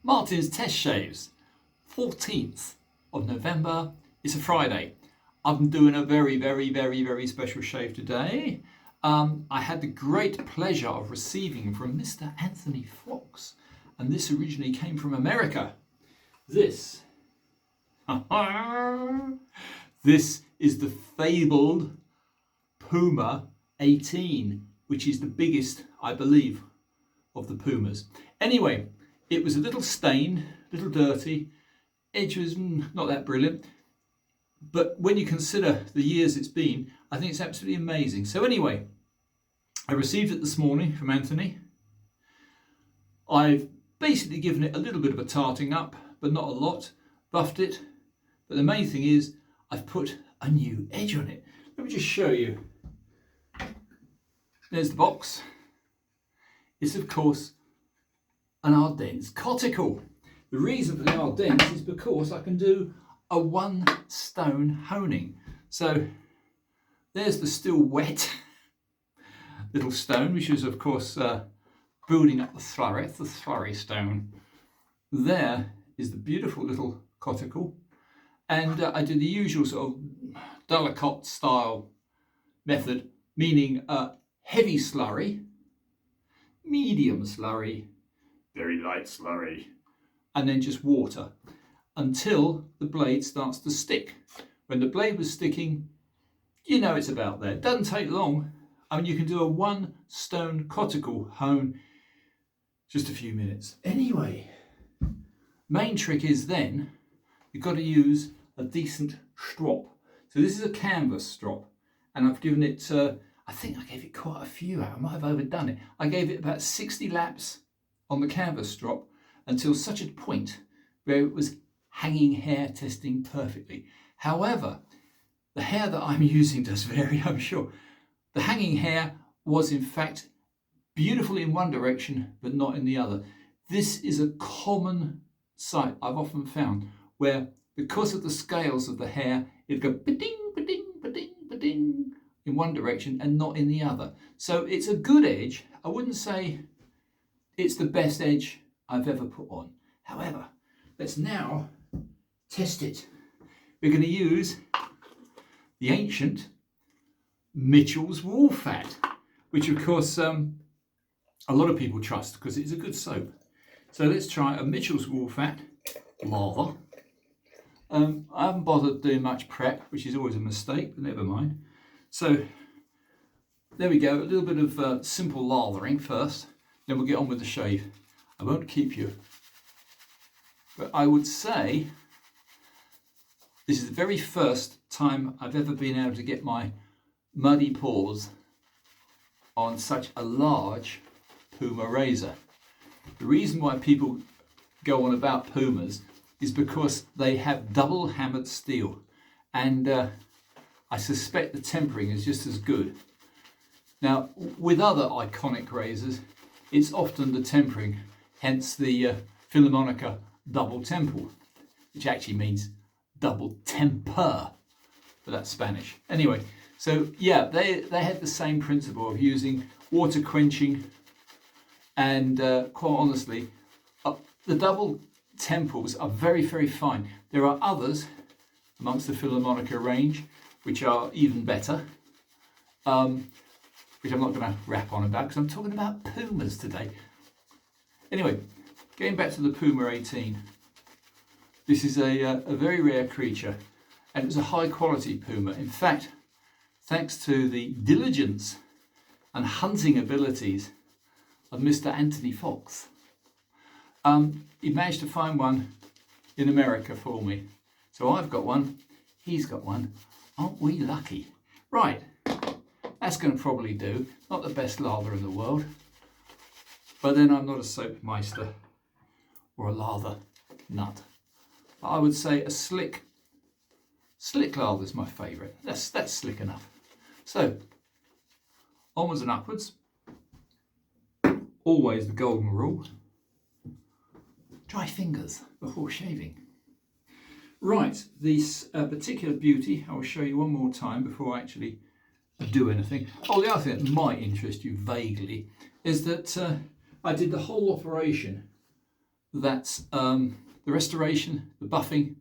Martin's Test Shaves, 14th of November. It's a Friday. I'm doing a very special shave today. I had the great pleasure of receiving from Mr. Anthony Fox, and this originally came from America. This is the fabled Puma 18, which is the biggest, I believe, of the Pumas. Anyway, it was a little stained, a little dirty, edge was not that brilliant, but when you consider the years it's been, I think it's absolutely amazing. So anyway, I received it this morning from Anthony. I've basically given it a little bit of a tarting up, but not a lot, buffed it, but the main thing is I've put a new edge on it. Let me just show you. There's the box. It's of course an Ardennes coticule. The reason for the Ardennes is because I can do a 1 stone honing. So there's the still wet little stone, which is of course building up the slurry stone. There is the beautiful little coticule, and I did the usual sort of Delacote style method, meaning heavy slurry, medium slurry, very light slurry, and then just water until the blade starts to stick. When the blade was sticking, you know it's about there. It doesn't take long. I mean, you can do a 1 stone coticule hone just a few minutes. Anyway, main trick is then you've got to use a decent strop. So this is a canvas strop, and I've given it, I think I gave it quite a few out. I might have overdone it. I gave it about 60 laps on the canvas strop until such a point where it was hanging hair testing perfectly. However, the hair that I'm using does vary, I'm sure. The hanging hair was in fact beautiful in one direction, but not in the other. This is a common sight I've often found where, because of the scales of the hair, it'd go ba-ding, ba-ding, ba-ding, ba-ding in one direction and not in the other. So it's a good edge. I wouldn't say it's the best edge I've ever put on. However, let's now test it. We're going to use the ancient Mitchell's Wool Fat, which of course a lot of people trust because it's a good soap. So let's try a Mitchell's Wool Fat lather. I haven't bothered doing much prep, which is always a mistake, but never mind. So there we go, a little bit of simple lathering first, then we'll get on with the shave. I won't keep you, but I would say this is the very first time I've ever been able to get my muddy paws on such a large Puma razor. The reason why people go on about Pumas is because they have double hammered steel, and I suspect the tempering is just as good. Now, with other iconic razors, it's often the tempering, hence the Philharmonica double temple, which actually means double temper, but that's Spanish. Anyway, so yeah, they had the same principle of using water quenching, and quite honestly, the double temples are very fine. There are others amongst the Philharmonica range which are even better, which I'm not going to rap on about because I'm talking about Pumas today. Anyway, getting back to the Puma 18, this is a very rare creature, and it's a high quality Puma. In fact, thanks to the diligence and hunting abilities of Mr. Anthony Fox, he managed to find one in America for me. So I've got one, he's got one. Aren't we lucky? Right, that's going to probably do. Not the best lather in the world, but then I'm not a soap meister or a lather nut. But I would say a slick lather is my favourite. That's slick enough. So onwards and upwards. Always the golden rule. Dry fingers before shaving. Right, this particular beauty, I will show you one more time before I actually do anything. Oh, the other thing that might interest you vaguely is that I did the whole operation that's the restoration, the buffing,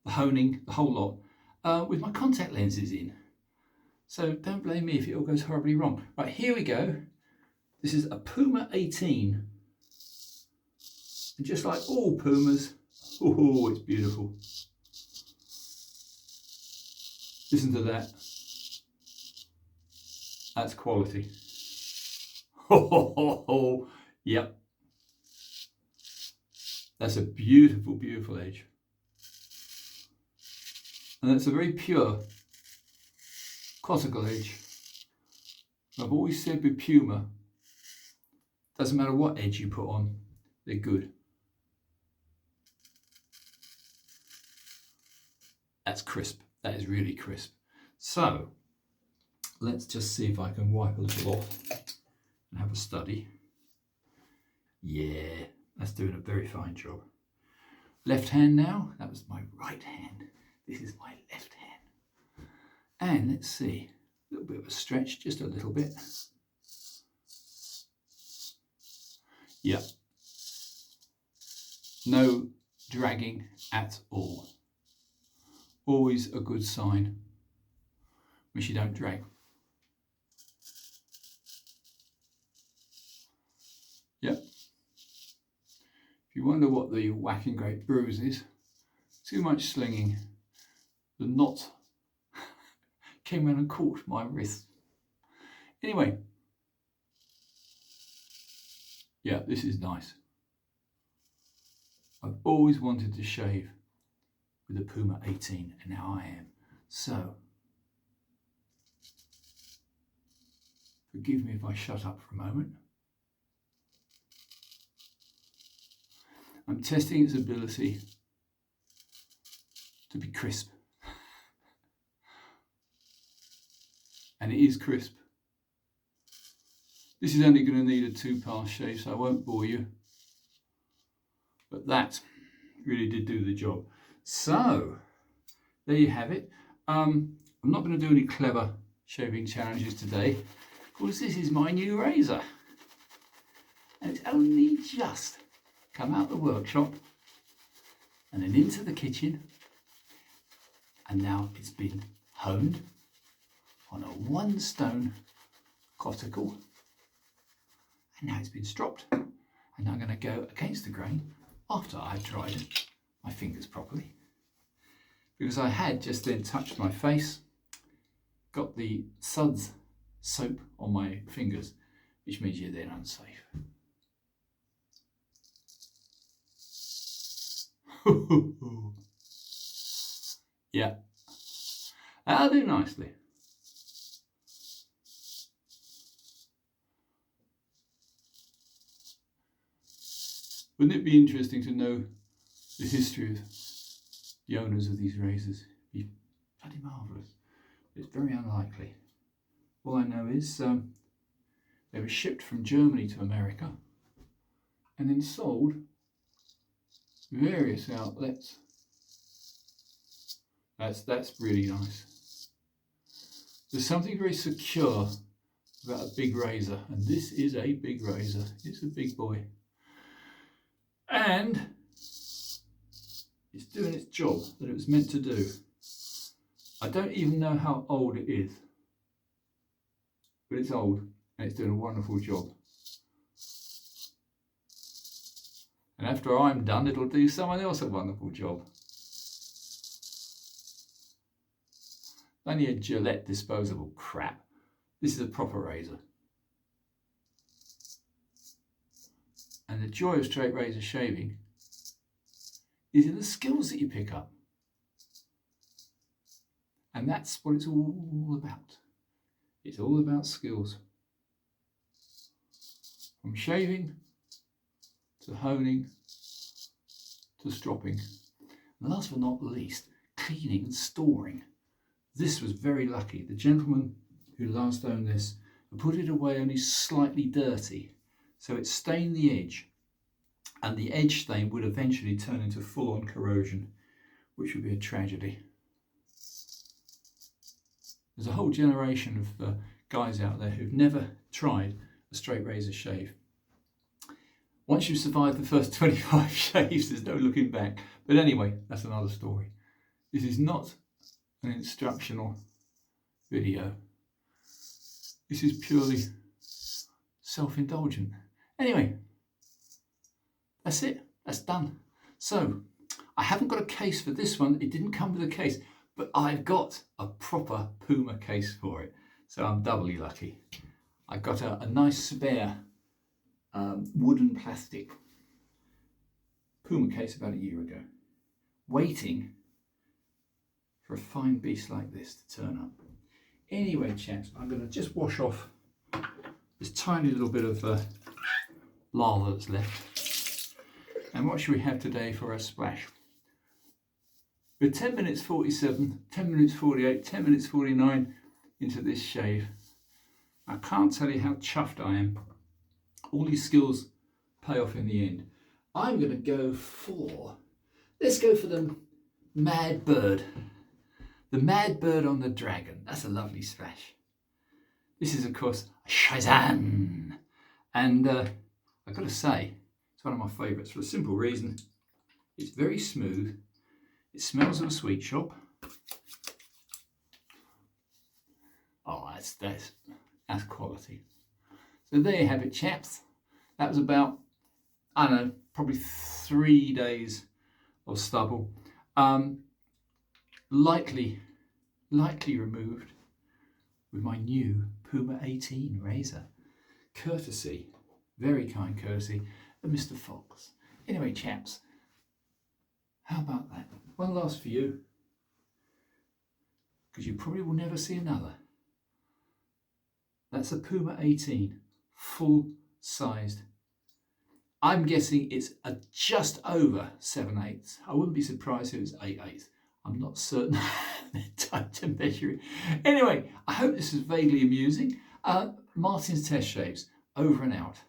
the honing, the whole lot, with my contact lenses in. So don't blame me if it all goes horribly wrong. Right, here we go. This is a Puma 18. And just like all Pumas, oh, it's beautiful. Listen to that. That's quality. Oh, yep. That's a beautiful, beautiful edge. And that's a very pure coticule edge. I've always said with Puma, doesn't matter what edge you put on, they're good. That's crisp. That is really crisp. So let's just see if I can wipe a little off and have a study. Yeah, that's doing a very fine job. Left hand now. That was my right hand. This is my left hand. And let's see, a little bit of a stretch, just a little bit. Yeah. No dragging at all. Always a good sign when you don't drag. Yep. If you wonder what the whacking great bruise is, too much slinging. The knot came around and caught my wrist. Anyway, yeah, this is nice. I've always wanted to shave with a Puma 18, and now I am. So, forgive me if I shut up for a moment. I'm testing its ability to be crisp. And it is crisp. This is only going to need a 2-pass shave, so I won't bore you. But that really did do the job. So, there you have it. I'm not going to do any clever shaving challenges today, because this is my new razor. And it's only just come out of the workshop and then into the kitchen, and now it's been honed on a 1-stone coticule, and now it's been stropped, and I'm going to go against the grain after I've dried my fingers properly, because I had just then touched my face, got the suds soap on my fingers, which means you're then unsafe. Yeah, that'll do nicely. Wouldn't it be interesting to know the history of the owners of these razors? It'd be bloody marvellous. It's very unlikely. All I know is they were shipped from Germany to America and then sold various outlets. That's really nice. There's something very secure about a big razor, and this is a big razor. It's a big boy. And it's doing its job that it was meant to do. I don't even know how old it is, but it's old and it's doing a wonderful job. And after I'm done, it'll do someone else a wonderful job. Only a Gillette disposable crap. This is a proper razor. And the joy of straight razor shaving is in the skills that you pick up. And that's what it's all about. It's all about skills. From shaving to honing to stropping. And last but not least, cleaning and storing. This was very lucky. The gentleman who last owned this put it away only slightly dirty, so it stained the edge, and the edge stain would eventually turn into full-on corrosion, which would be a tragedy. There's a whole generation of guys out there who've never tried a straight razor shave. Once you've survived the first 25 shaves, there's no looking back. But anyway, that's another story. This is not an instructional video. This is purely self-indulgent. Anyway, that's it. That's done. So, I haven't got a case for this one. It didn't come with a case, but I've got a proper Puma case for it. So I'm doubly lucky. I got a nice spare wooden plastic Puma case about a year ago, waiting for a fine beast like this to turn up. Anyway, chaps, I'm going to just wash off this tiny little bit of lava that's left. And what should we have today for a splash? We're 10 minutes 47, 10 minutes 48, 10 minutes 49 into this shave. I can't tell you how chuffed I am. All these skills pay off in the end. I'm going to go for, let's go for the Mad Bird. The Mad Bird on the Dragon. That's a lovely splash. This is, of course, Shazam. And I've got to say, it's one of my favourites for a simple reason. It's very smooth. It smells of a sweet shop. Oh, that's quality. So there you have it, chaps. That was about, I don't know, probably 3 days of stubble. Lightly removed with my new Puma 18 razor. Courtesy, very kind courtesy of Mr. Fox. Anyway, chaps, how about that? One last for you, because you probably will never see another. That's a Puma 18, full-sized. I'm guessing it's just over 7/8. I wouldn't be surprised if it was 8/8. I'm not certain the time to measure it. Anyway, I hope this is vaguely amusing. Martin's Test Shaves, over and out.